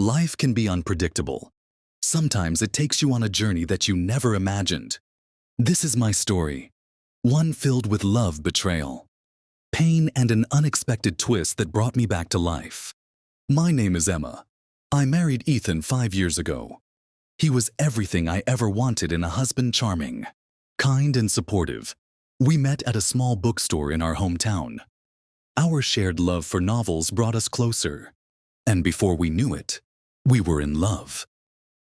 Life can be unpredictable. Sometimes it takes you on a journey that you never imagined. This is my story, one filled with love, betrayal, pain, and an unexpected twist that brought me back to life. My name is Emma. I married Ethan 5 years ago. He was everything I ever wanted in a husband: charming, kind, and supportive. We met at a small bookstore in our hometown. Our shared love for novels brought us closer, and before we knew it, we were in love.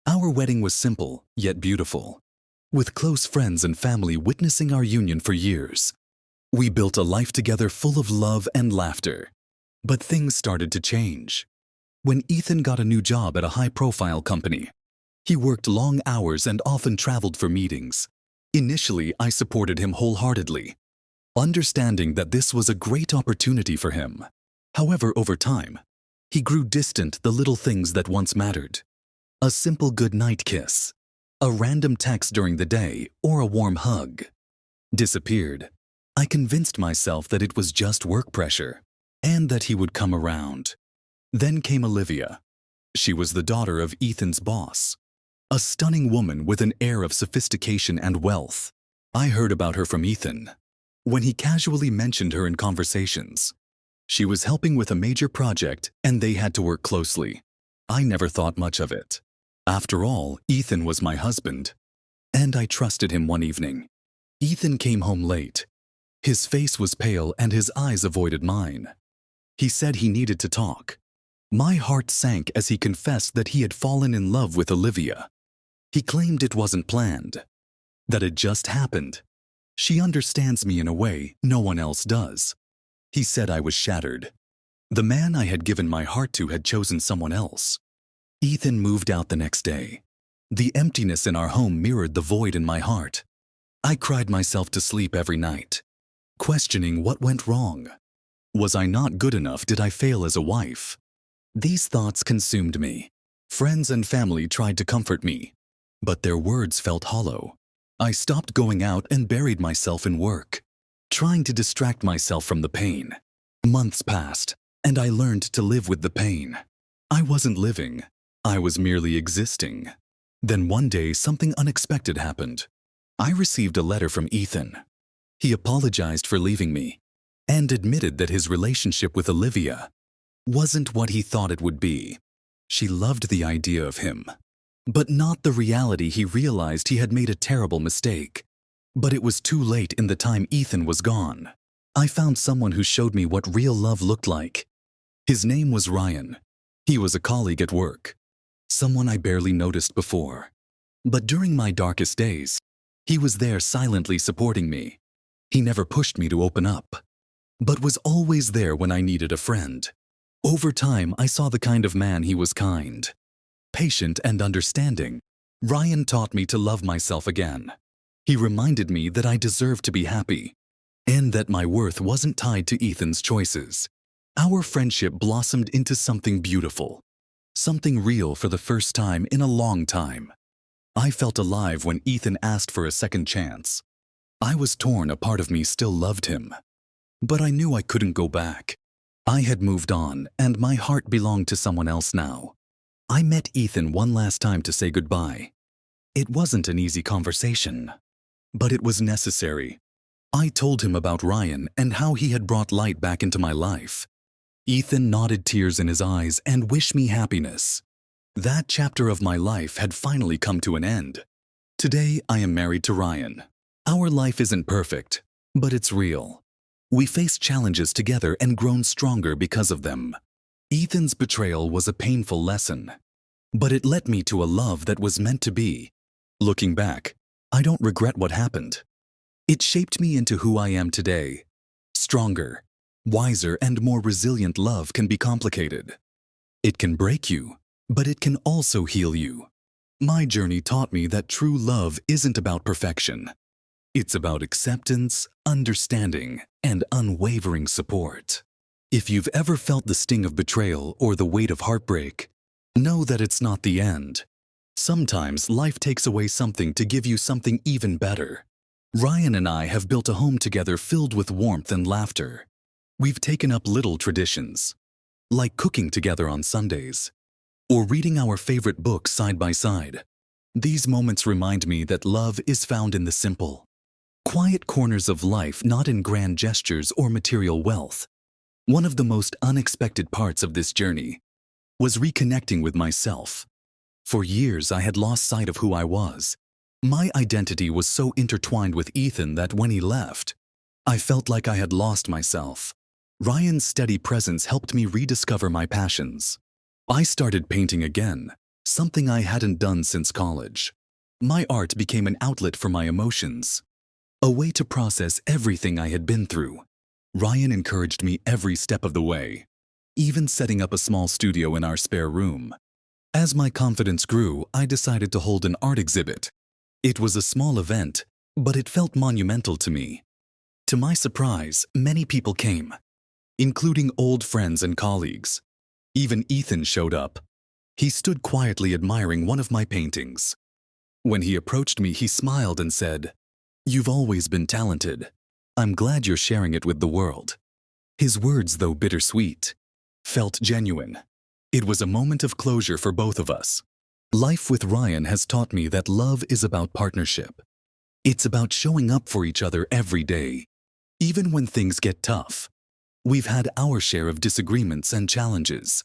Our wedding was simple, yet beautiful, with close friends and family witnessing our union for years. We built a life together full of love and laughter. But things started to change. When Ethan got a new job at a high-profile company, he worked long hours and often traveled for meetings. Initially, I supported him wholeheartedly, understanding that this was a great opportunity for him. However, over time, he grew distant. The little things that once mattered, a simple goodnight kiss, a random text during the day, or a warm hug, disappeared. I convinced myself that it was just work pressure and that he would come around. Then came Olivia. She was the daughter of Ethan's boss, a stunning woman with an air of sophistication and wealth. I heard about her from Ethan when he casually mentioned her in conversations. She was helping with a major project and they had to work closely. I never thought much of it. After all, Ethan was my husband, and I trusted him. One evening, Ethan came home late. His face was pale and his eyes avoided mine. He said he needed to talk. My heart sank as he confessed that he had fallen in love with Olivia. He claimed it wasn't planned, that it just happened. She understands me in a way no one else does. He said I was shattered. The man I had given my heart to had chosen someone else. Ethan moved out the next day. The emptiness in our home mirrored the void in my heart. I cried myself to sleep every night, questioning what went wrong. Was I not good enough? Did I fail as a wife? These thoughts consumed me. Friends and family tried to comfort me, but their words felt hollow. I stopped going out and buried myself in work, trying to distract myself from the pain. Months passed, and I learned to live with the pain. I wasn't living, I was merely existing. Then one day, something unexpected happened. I received a letter from Ethan. He apologized for leaving me and admitted that his relationship with Olivia wasn't what he thought it would be. She loved the idea of him, but not the reality. He realized he had made a terrible mistake. But it was too late. In the time Ethan was gone, I found someone who showed me what real love looked like. His name was Ryan. He was a colleague at work, someone I barely noticed before. But during my darkest days, he was there silently supporting me. He never pushed me to open up, but was always there when I needed a friend. Over time, I saw the kind of man he was: kind, patient, and understanding. Ryan taught me to love myself again. He reminded me that I deserved to be happy, and that my worth wasn't tied to Ethan's choices. Our friendship blossomed into something beautiful, something real. For the first time in a long time, I felt alive when Ethan asked for a second chance. I was torn. A part of me still loved him, but I knew I couldn't go back. I had moved on, and my heart belonged to someone else now. I met Ethan one last time to say goodbye. It wasn't an easy conversation, but it was necessary. I told him about Ryan and how he had brought light back into my life. Ethan nodded, tears in his eyes, and wished me happiness. That chapter of my life had finally come to an end. Today, I am married to Ryan. Our life isn't perfect, but it's real. We faced challenges together and grown stronger because of them. Ethan's betrayal was a painful lesson, but it led me to a love that was meant to be. Looking back, I don't regret what happened. It shaped me into who I am today. Stronger, wiser, and more resilient. Love can be complicated. It can break you, but it can also heal you. My journey taught me that true love isn't about perfection. It's about acceptance, understanding, and unwavering support. If you've ever felt the sting of betrayal or the weight of heartbreak, know that it's not the end. Sometimes life takes away something to give you something even better. Ryan and I have built a home together filled with warmth and laughter. We've taken up little traditions, like cooking together on Sundays, or reading our favorite books side by side. These moments remind me that love is found in the simple, quiet corners of life, not in grand gestures or material wealth. One of the most unexpected parts of this journey was reconnecting with myself. For years, I had lost sight of who I was. My identity was so intertwined with Ethan that when he left, I felt like I had lost myself. Ryan's steady presence helped me rediscover my passions. I started painting again, something I hadn't done since college. My art became an outlet for my emotions, a way to process everything I had been through. Ryan encouraged me every step of the way, even setting up a small studio in our spare room. As my confidence grew, I decided to hold an art exhibit. It was a small event, but it felt monumental to me. To my surprise, many people came, including old friends and colleagues. Even Ethan showed up. He stood quietly admiring one of my paintings. When he approached me, he smiled and said, "You've always been talented. I'm glad you're sharing it with the world." His words, though bittersweet, felt genuine. It was a moment of closure for both of us. Life with Ryan has taught me that love is about partnership. It's about showing up for each other every day, even when things get tough. We've had our share of disagreements and challenges,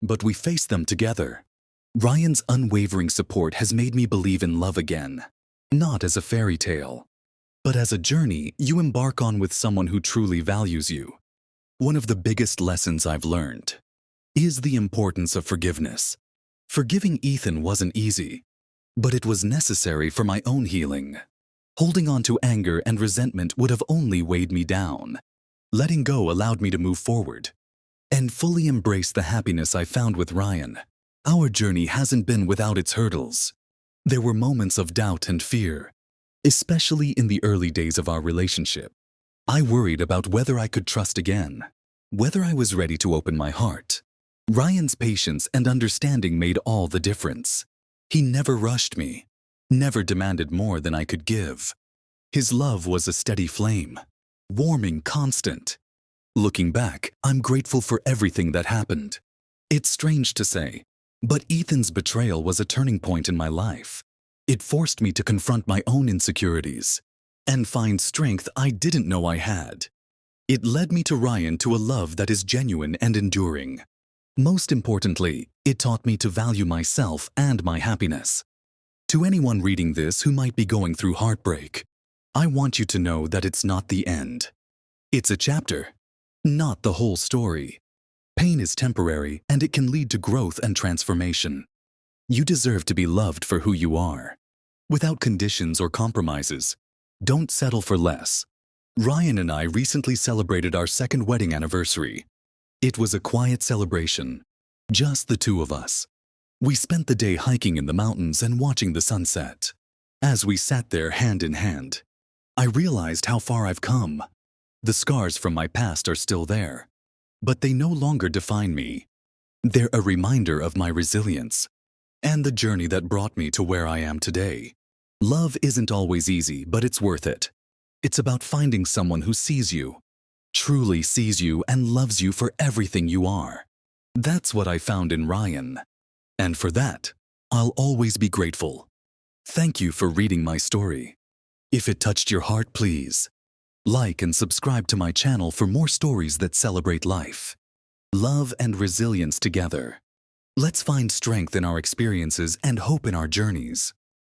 but we face them together. Ryan's unwavering support has made me believe in love again, not as a fairy tale, but as a journey you embark on with someone who truly values you. One of the biggest lessons I've learned is the importance of forgiveness. Forgiving Ethan wasn't easy, but it was necessary for my own healing. Holding on to anger and resentment would have only weighed me down. Letting go allowed me to move forward and fully embrace the happiness I found with Ryan. Our journey hasn't been without its hurdles. There were moments of doubt and fear, especially in the early days of our relationship. I worried about whether I could trust again, whether I was ready to open my heart. Ryan's patience and understanding made all the difference. He never rushed me, never demanded more than I could give. His love was a steady flame, warming, constant. Looking back, I'm grateful for everything that happened. It's strange to say, but Ethan's betrayal was a turning point in my life. It forced me to confront my own insecurities and find strength I didn't know I had. It led me to Ryan, to a love that is genuine and enduring. Most importantly, it taught me to value myself and my happiness. To anyone reading this who might be going through heartbreak, I want you to know that it's not the end. It's a chapter, not the whole story. Pain is temporary, and it can lead to growth and transformation. You deserve to be loved for who you are, without conditions or compromises. Don't settle for less. Ryan and I recently celebrated our second wedding anniversary. It was a quiet celebration, just the two of us. We spent the day hiking in the mountains and watching the sunset. As we sat there hand in hand, I realized how far I've come. The scars from my past are still there, but they no longer define me. They're a reminder of my resilience and the journey that brought me to where I am today. Love isn't always easy, but it's worth it. It's about finding someone who sees you, truly sees you, and loves you for everything you are. That's what I found in Ryan, and for that, I'll always be grateful. Thank you for reading my story. If it touched your heart, please like and subscribe to my channel for more stories that celebrate life, love, and resilience together. Let's find strength in our experiences and hope in our journeys.